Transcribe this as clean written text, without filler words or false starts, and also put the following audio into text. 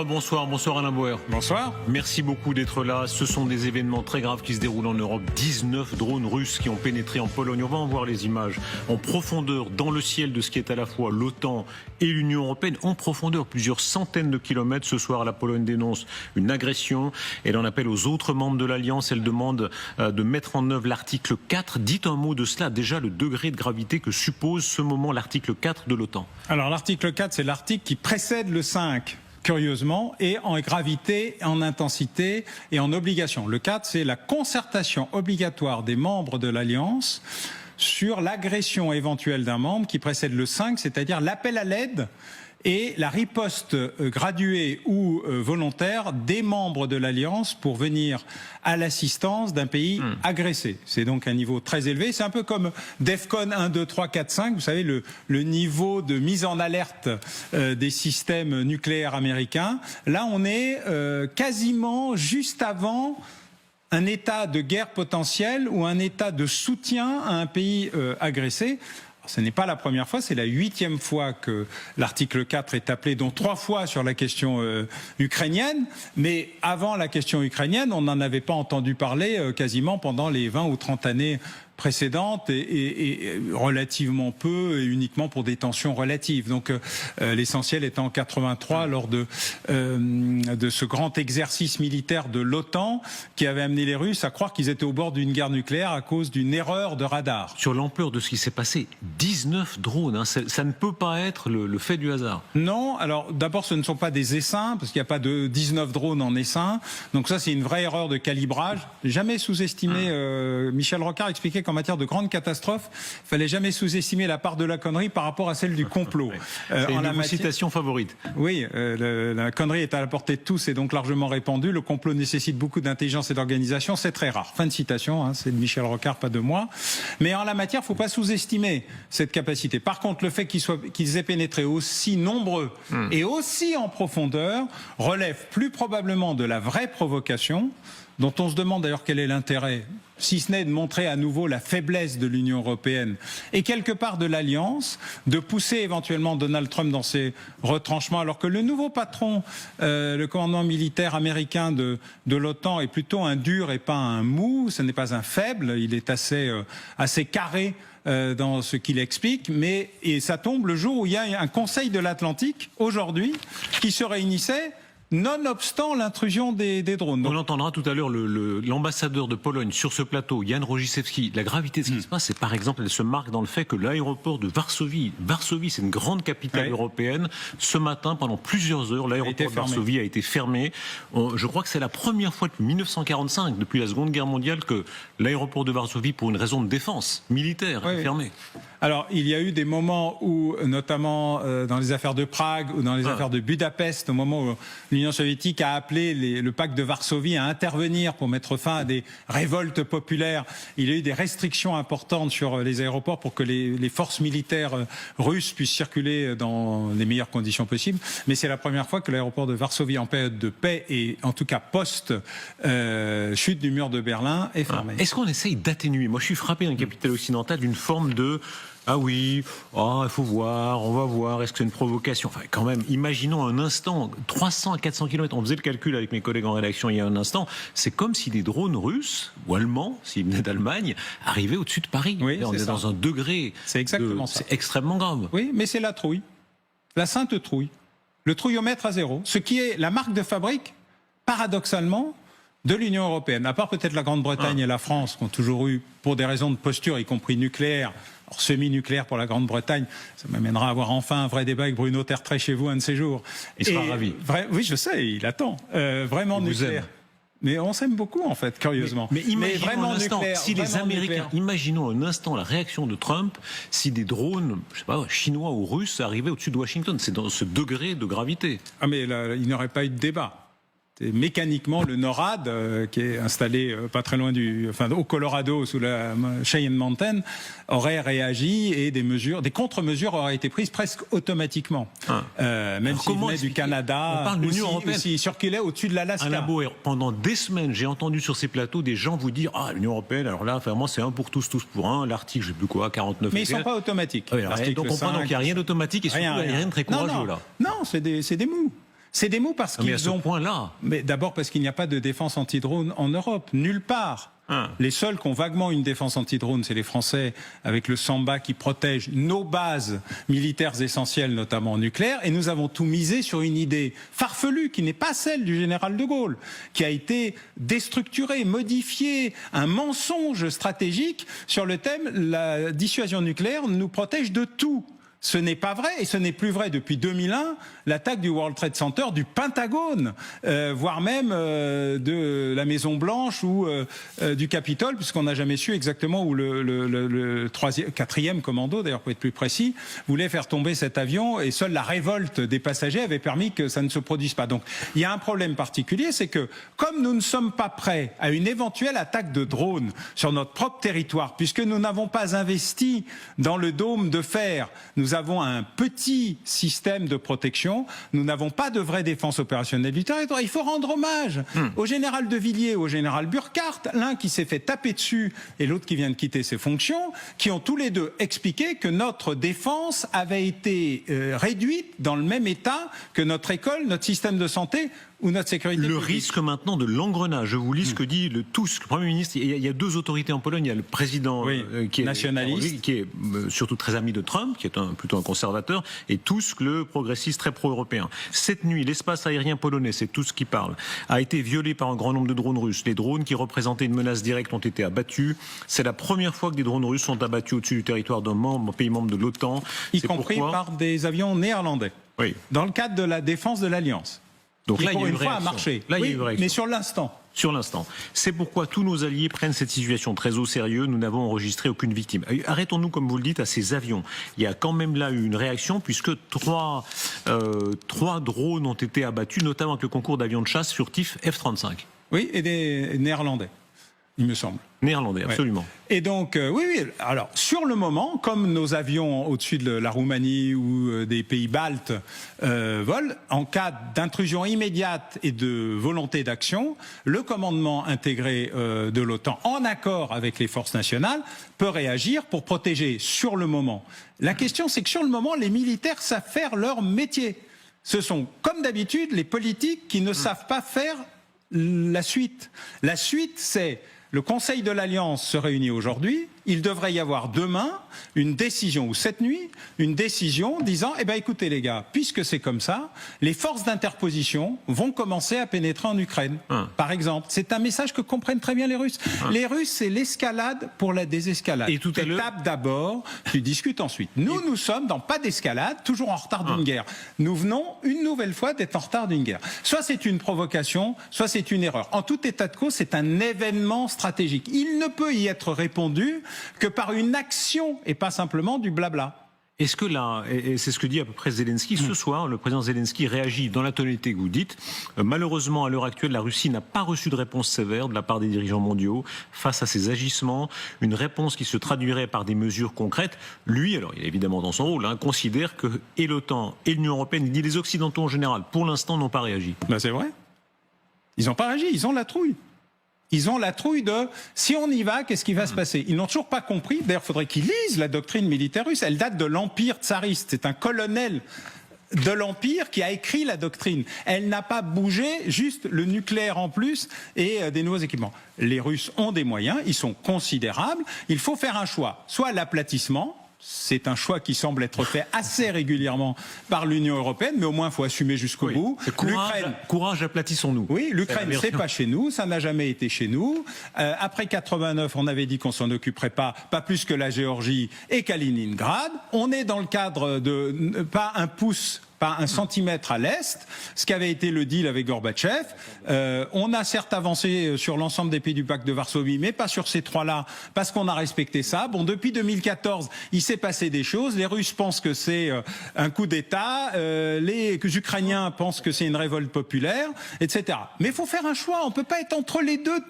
Bonsoir Alain Bauer. Bonsoir. Merci beaucoup d'être là. Ce sont des événements très graves qui se déroulent en Europe. 19 drones russes qui ont pénétré en Pologne. On va en voir les images en profondeur dans le ciel de ce qui est à la fois l'OTAN et l'Union européenne. En profondeur, plusieurs centaines de kilomètres. Ce soir, la Pologne dénonce une agression. Elle en appelle aux autres membres de l'Alliance. Elle demande de mettre en œuvre l'article 4. Dites un mot de cela. Déjà, le degré de gravité que suppose ce moment l'article 4 de l'OTAN. Alors l'article 4, c'est l'article qui précède le 5. Curieusement, et en gravité, en intensité et en obligation. Le 4, c'est la concertation obligatoire des membres de l'Alliance sur l'agression éventuelle d'un membre qui précède le 5, c'est-à-dire l'appel à l'aide et la riposte graduée ou volontaire des membres de l'Alliance pour venir à l'assistance d'un pays agressé. C'est donc un niveau très élevé. C'est un peu comme DEFCON 1, 2, 3, 4, 5. Vous savez, le niveau de mise en alerte des systèmes nucléaires américains. Là, on est quasiment juste avant un état de guerre potentielle ou un état de soutien à un pays agressé. Ce n'est pas la première fois, c'est la 8e fois que l'article 4 est appelé, dont 3 fois sur la question ukrainienne. Mais avant la question ukrainienne, on n'en avait pas entendu parler quasiment pendant les 20 ou 30 années précédentes et relativement peu et uniquement pour des tensions relatives. Donc l'essentiel étant en 83 lors de ce grand exercice militaire de l'OTAN qui avait amené les Russes à croire qu'ils étaient au bord d'une guerre nucléaire à cause d'une erreur de radar. Sur l'ampleur de ce qui s'est passé, 19 drones, hein, ça ne peut pas être le fait du hasard. Non, alors d'abord ce ne sont pas des essaims parce qu'il n'y a pas de 19 drones en essaim. Donc ça c'est une vraie erreur de calibrage. Jamais sous-estimé. Michel Rocard expliquait qu'en matière de grandes catastrophes, il fallait jamais sous-estimer la part de la connerie par rapport à celle du complot. C'est une de vos citations favorites. Oui, la connerie est à la portée de tous et donc largement répandue. Le complot nécessite beaucoup d'intelligence et d'organisation, c'est très rare. Fin de citation, hein, c'est de Michel Rocard, pas de moi. Mais en la matière, il ne faut pas sous-estimer cette capacité. Par contre, le fait qu'ils aient pénétré aussi nombreux et aussi en profondeur relève plus probablement de la vraie provocation, dont on se demande d'ailleurs quel est l'intérêt, si ce n'est de montrer à nouveau la faiblesse de l'Union européenne et quelque part de l'Alliance, de pousser éventuellement Donald Trump dans ses retranchements, alors que le nouveau patron, le commandant militaire américain de l'OTAN est plutôt un dur et pas un mou, ce n'est pas un faible, il est assez carré dans ce qu'il explique, et ça tombe le jour où il y a un Conseil de l'Atlantique, aujourd'hui, qui se réunissait nonobstant l'intrusion des drones. On entendra tout à l'heure l'ambassadeur de Pologne sur ce plateau, Jan Rodziszewski. La gravité de ce qui se passe, c'est par exemple, elle se marque dans le fait que l'aéroport de Varsovie, c'est une grande capitale européenne, ce matin, pendant plusieurs heures, l'aéroport de Varsovie a été fermé. Je crois que c'est la première fois depuis 1945, depuis la Seconde Guerre mondiale, que l'aéroport de Varsovie, pour une raison de défense militaire, est fermé. Alors, il y a eu des moments où, notamment dans les affaires de Prague ou dans les affaires de Budapest, au moment où l'Union soviétique a appelé le pacte de Varsovie à intervenir pour mettre fin à des révoltes populaires, il y a eu des restrictions importantes sur les aéroports pour que les forces militaires russes puissent circuler dans les meilleures conditions possibles. Mais c'est la première fois que l'aéroport de Varsovie, en période de paix et en tout cas post-chute du mur de Berlin, est fermé. Est-ce qu'on essaye d'atténuer? Moi, je suis frappé dans la capitale occidentale d'une forme de... Ah oui, il faut voir, on va voir, est-ce que c'est une provocation? Enfin, quand même, imaginons un instant, 300 à 400 km, on faisait le calcul avec mes collègues en rédaction il y a un instant, c'est comme si des drones russes, ou allemands, s'ils venaient d'Allemagne, arrivaient au-dessus de Paris. Oui, on est dans un degré... C'est exactement ça. C'est extrêmement grave. Oui, mais c'est la trouille, la sainte trouille, le trouillomètre à zéro, ce qui est la marque de fabrique, paradoxalement, de l'Union européenne, à part peut-être la Grande-Bretagne et la France, qui ont toujours eu, pour des raisons de posture, y compris nucléaire, semi-nucléaire pour la Grande-Bretagne, ça m'amènera à avoir enfin un vrai débat avec Bruno Tertrais chez vous un de ces jours. Il sera ravi. Oui, je sais, il attend. Vraiment il nucléaire. Mais on s'aime beaucoup, en fait, curieusement. Mais imaginons un instant, si les Américains, imaginons un instant la réaction de Trump, si des drones, je sais pas, chinois ou russes arrivaient au-dessus de Washington, c'est dans ce degré de gravité. Ah mais là, il n'y aurait pas eu de débat. Mécaniquement, le NORAD, qui est installé pas très loin au Colorado, sous la Cheyenne Mountain, aurait réagi et des contre-mesures auraient été prises presque automatiquement. Même s'il venait du Canada, on parle de l'Union européenne, s'il circulait au-dessus de l'Alaska. Alain Bauer, pendant des semaines, j'ai entendu sur ces plateaux des gens vous dire l'Union européenne, alors là, vraiment, c'est un pour tous, tous pour un. L'article, je sais plus quoi, 49. Mais ils sont pas automatiques. Donc on comprend qu'il n'y a rien d'automatique et surtout il n'y a rien de très courageux là. Non, c'est des mous. C'est des mots parce Mais à qu'ils ce ont... point-là. Mais d'abord parce qu'il n'y a pas de défense anti-drone en Europe, nulle part. Les seuls qui ont vaguement une défense anti-drone, c'est les Français, avec le Samba qui protège nos bases militaires essentielles, notamment nucléaires. Et nous avons tout misé sur une idée farfelue qui n'est pas celle du général de Gaulle, qui a été déstructurée, modifiée, un mensonge stratégique sur le thème la dissuasion nucléaire nous protège de tout. Ce n'est pas vrai, et ce n'est plus vrai depuis 2001, l'attaque du World Trade Center, du Pentagone, voire même de la Maison Blanche ou du Capitole, puisqu'on n'a jamais su exactement où le 4e commando, d'ailleurs pour être plus précis, voulait faire tomber cet avion, et seule la révolte des passagers avait permis que ça ne se produise pas. Donc il y a un problème particulier, c'est que comme nous ne sommes pas prêts à une éventuelle attaque de drone sur notre propre territoire, puisque nous n'avons pas investi dans le dôme de fer, nous avons un petit système de protection, nous n'avons pas de vraie défense opérationnelle du territoire. Il faut rendre hommage au général de Villiers, au général Burkhardt, l'un qui s'est fait taper dessus et l'autre qui vient de quitter ses fonctions, qui ont tous les deux expliqué que notre défense avait été réduite dans le même état que notre école, notre système de santé ou notre sécurité publique. Risque maintenant de l'engrenage. Je vous lis ce que dit le Tusk, le Premier ministre. Il y a deux autorités en Pologne. Il y a le président qui est nationaliste, qui est surtout très ami de Trump, qui est plutôt un conservateur, et Tusk, le progressiste très pro-européen. Cette nuit, l'espace aérien polonais, c'est Tusk qui parle, a été violé par un grand nombre de drones russes. Les drones qui représentaient une menace directe ont été abattus. C'est la première fois que des drones russes sont abattus au-dessus du territoire d'un pays membre de l'OTAN. Y compris par des avions néerlandais. Oui. Dans le cadre de la défense de l'Alliance. Donc là, il y a une fois à marcher. Là, il y a une réaction. Mais sur l'instant. Sur l'instant. C'est pourquoi tous nos alliés prennent cette situation très au sérieux. Nous n'avons enregistré aucune victime. Arrêtons-nous, comme vous le dites, à ces avions. Il y a quand même là eu une réaction, puisque trois drones ont été abattus, notamment avec le concours d'avions de chasse furtifs F-35. Oui, et des Néerlandais, il me semble. Néerlandais, absolument. Ouais. Et donc, oui. Alors, sur le moment, comme nos avions au-dessus de la Roumanie ou des pays baltes volent, en cas d'intrusion immédiate et de volonté d'action, le commandement intégré de l'OTAN, en accord avec les forces nationales, peut réagir pour protéger sur le moment. La question, c'est que sur le moment, les militaires savent faire leur métier. Ce sont, comme d'habitude, les politiques qui ne savent pas faire la suite. La suite, c'est... Le Conseil de l'Alliance se réunit aujourd'hui. Il devrait y avoir demain une décision, ou cette nuit, une décision disant, eh bien écoutez les gars, puisque c'est comme ça, les forces d'interposition vont commencer à pénétrer en Ukraine, par exemple. C'est un message que comprennent très bien les Russes. Les Russes, c'est l'escalade pour la désescalade. Et tout à l'heure... Tu tapes d'abord, tu discutes ensuite. Nous sommes dans pas d'escalade, toujours en retard d'une guerre. Nous venons une nouvelle fois d'être en retard d'une guerre. Soit c'est une provocation, soit c'est une erreur. En tout état de cause, c'est un événement stratégique. Il ne peut y être répondu que par une action et pas simplement du blabla. Est-ce que là, et c'est ce que dit à peu près Zelensky, ce soir, le président Zelensky réagit dans la tonalité que vous dites. Malheureusement, à l'heure actuelle, la Russie n'a pas reçu de réponse sévère de la part des dirigeants mondiaux face à ces agissements. Une réponse qui se traduirait par des mesures concrètes. Lui, alors il est évidemment dans son rôle, considère que et l'OTAN et l'Union européenne, il dit les Occidentaux en général, pour l'instant, n'ont pas réagi. Ben c'est vrai. Ils n'ont pas réagi, ils ont la trouille. Ils ont la trouille de si on y va, qu'est-ce qui va se passer? Ils n'ont toujours pas compris. D'ailleurs, il faudrait qu'ils lisent la doctrine militaire russe. Elle date de l'Empire tsariste. C'est un colonel de l'Empire qui a écrit la doctrine. Elle n'a pas bougé, juste le nucléaire en plus et des nouveaux équipements. Les Russes ont des moyens, ils sont considérables. Il faut faire un choix. Soit l'aplatissement. C'est un choix qui semble être fait assez régulièrement par l'Union européenne, mais au moins il faut assumer jusqu'au bout. Courage, aplatissons-nous. Oui, l'Ukraine, c'est pas chez nous, ça n'a jamais été chez nous. Après 89, on avait dit qu'on s'en occuperait pas plus que la Géorgie et Kaliningrad. On est dans le cadre de pas un pouce, pas un centimètre à l'est, ce qu'avait été le deal avec Gorbatchev. On a certes avancé sur l'ensemble des pays du pacte de Varsovie, mais pas sur ces trois-là, parce qu'on a respecté ça. Bon, depuis 2014, il s'est passé des choses. Les Russes pensent que c'est un coup d'État, les Ukrainiens pensent que c'est une révolte populaire, etc. Mais il faut faire un choix, on peut pas être entre les deux.